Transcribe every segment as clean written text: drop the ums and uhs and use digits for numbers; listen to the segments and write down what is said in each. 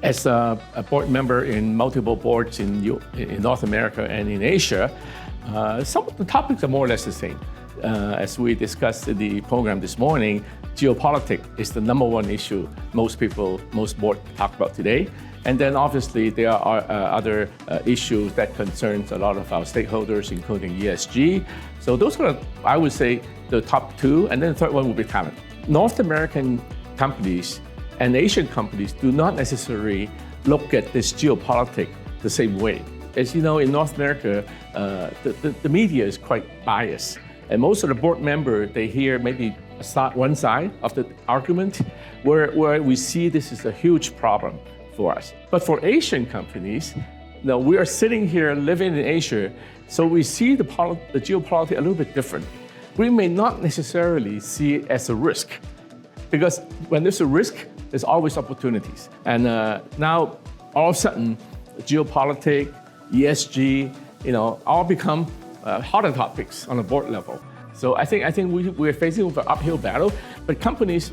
As a board member in multiple boards in North America and in Asia, some of the topics are more or less the same. As we discussed in the program this morning, geopolitics is the number one issue most boards talk about today. And then obviously there are other issues that concerns a lot of our stakeholders, including ESG. So those are, I would say, the top two, and then the third one will be talent. North American companies and Asian companies do not necessarily look at this geopolitics the same way. As you know, in North America, the media is quite biased. And most of the board members, they hear maybe one side of the argument, where we see this is a huge problem for us. But for Asian companies, now we are sitting here living in Asia, so we see the geopolitics a little bit different. We may not necessarily see it as a risk, because when there's a risk, there's always opportunities. And now, all of a sudden, geopolitics, ESG, all become hotter topics on a board level. So I think we're facing an uphill battle, but companies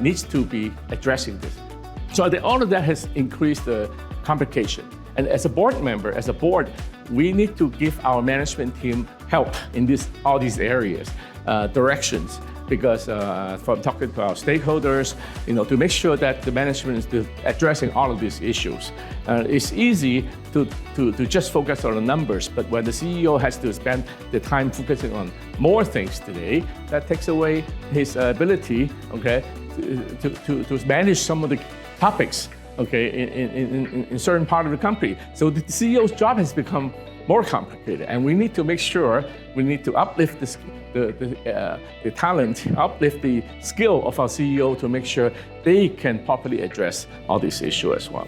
need to be addressing this. So all of that has increased the complication. And as a board member, as a board, we need to give our management team help in all these areas, directions. Because from talking to our stakeholders, to make sure that the management is addressing all of these issues. It's easy to just focus on the numbers, but when the CEO has to spend the time focusing on more things today, that takes away his ability, to manage some of the topics, in certain part of the company. So the CEO's job has become more complicated, and we need to make sure we need to uplift the talent, uplift the skill of our CEO to make sure they can properly address all these issues as well.